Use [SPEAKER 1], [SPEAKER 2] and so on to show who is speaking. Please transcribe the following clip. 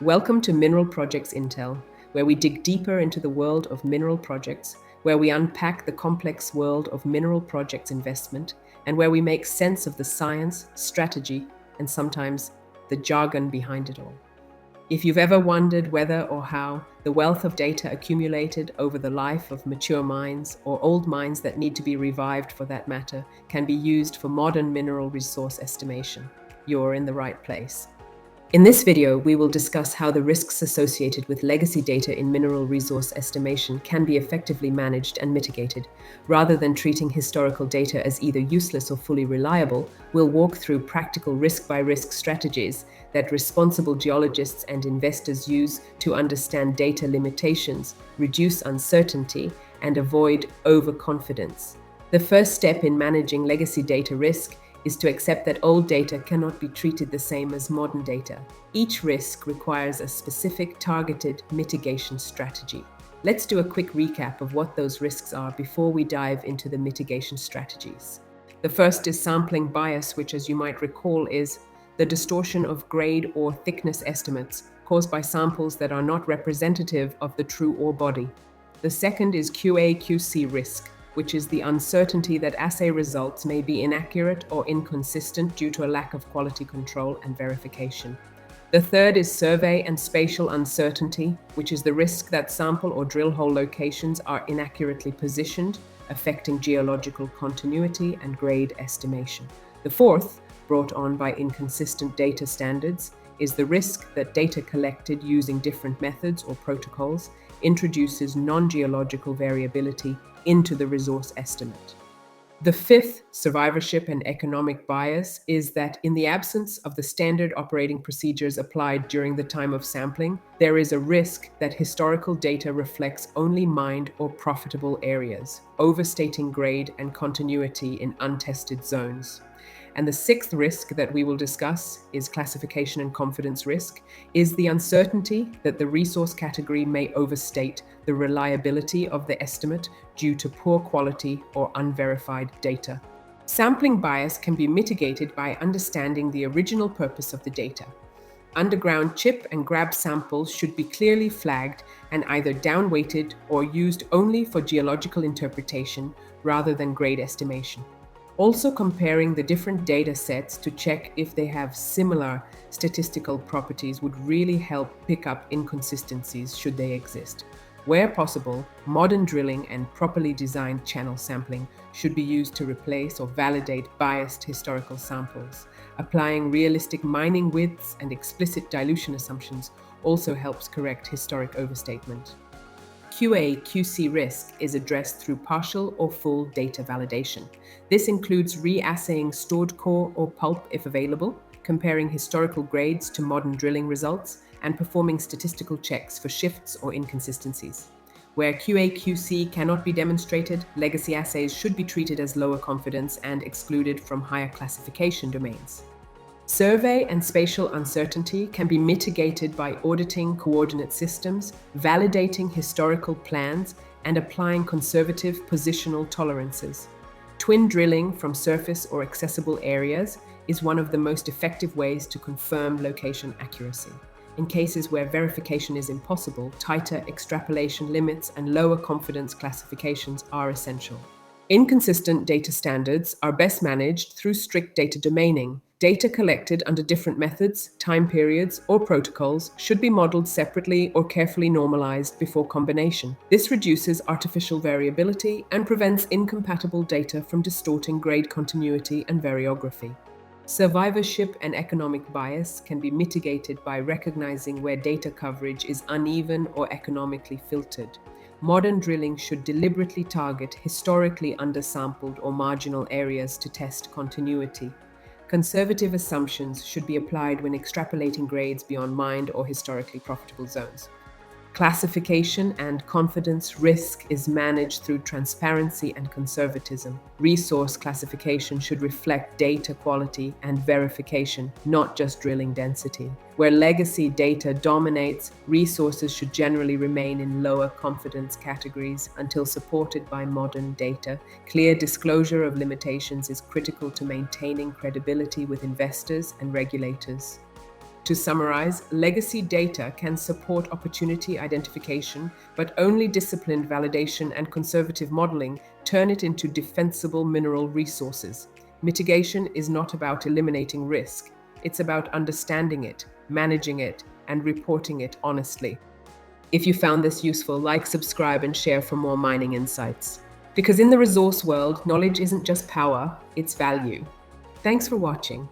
[SPEAKER 1] Welcome to Mineral Projects Intel, where we dig deeper into the world of mineral projects, where we unpack the complex world of mineral projects investment, and where we make sense of the science, strategy, and sometimes the jargon behind it all. If you've ever wondered whether or how the wealth of data accumulated over the life of mature mines, or old mines that need to be revived for that matter, can be used for modern mineral resource estimation, you're in the right place. In this video, we will discuss how the risks associated with legacy data in mineral resource estimation can be effectively managed and mitigated. Rather than treating historical data as either useless or fully reliable, we'll walk through practical risk-by-risk strategies that responsible geologists and investors use to understand data limitations, reduce uncertainty, and avoid overconfidence. The first step in managing legacy data risk is to accept that old data cannot be treated the same as modern data. Each risk requires a specific targeted mitigation strategy. Let's do a quick recap of what those risks are before we dive into the mitigation strategies. The first is sampling bias, which, as you might recall, is the distortion of grade or thickness estimates caused by samples that are not representative of the true ore body. The second is QA/QC risk, which is the uncertainty that assay results may be inaccurate or inconsistent due to a lack of quality control and verification. The third is survey and spatial uncertainty, which is the risk that sample or drill hole locations are inaccurately positioned, affecting geological continuity and grade estimation. The fourth, brought on by inconsistent data standards, is the risk that data collected using different methods or protocols introduces non-geological variability into the resource estimate. The fifth, survivorship and economic bias, is that in the absence of the standard operating procedures applied during the time of sampling, there is a risk that historical data reflects only mined or profitable areas, overstating grade and continuity in untested zones. And the sixth risk that we will discuss is classification and confidence risk, is the uncertainty that the resource category may overstate the reliability of the estimate due to poor quality or unverified data. Sampling bias can be mitigated by understanding the original purpose of the data. Underground chip and grab samples should be clearly flagged and either downweighted or used only for geological interpretation rather than grade estimation. Also, comparing the different data sets to check if they have similar statistical properties would really help pick up inconsistencies should they exist. Where possible, modern drilling and properly designed channel sampling should be used to replace or validate biased historical samples. Applying realistic mining widths and explicit dilution assumptions also helps correct historic overstatement. QA/QC risk is addressed through partial or full data validation. This includes reassaying stored core or pulp if available, comparing historical grades to modern drilling results, and performing statistical checks for shifts or inconsistencies. Where QA/QC cannot be demonstrated, legacy assays should be treated as lower confidence and excluded from higher classification domains. Survey and spatial uncertainty can be mitigated by auditing coordinate systems, validating historical plans, and applying conservative positional tolerances. Twin drilling from surface or accessible areas is one of the most effective ways to confirm location accuracy. In cases where verification is impossible, tighter extrapolation limits and lower confidence classifications are essential. Inconsistent data standards are best managed through strict data domaining. Data collected under different methods, time periods, or protocols should be modeled separately or carefully normalized before combination. This reduces artificial variability and prevents incompatible data from distorting grade continuity and variography. Survivorship and economic bias can be mitigated by recognizing where data coverage is uneven or economically filtered. Modern drilling should deliberately target historically undersampled or marginal areas to test continuity. Conservative assumptions should be applied when extrapolating grades beyond mined or historically profitable zones. Classification and confidence risk is managed through transparency and conservatism. Resource classification should reflect data quality and verification, not just drilling density. Where legacy data dominates, resources should generally remain in lower confidence categories until supported by modern data. Clear disclosure of limitations is critical to maintaining credibility with investors and regulators. To summarize, legacy data can support opportunity identification, but only disciplined validation and conservative modeling turn it into defensible mineral resources. Mitigation is not about eliminating risk. It's about understanding it, managing it, and reporting it honestly. If you found this useful, like, subscribe, and share for more mining insights. Because in the resource world, knowledge isn't just power, it's value. Thanks for watching.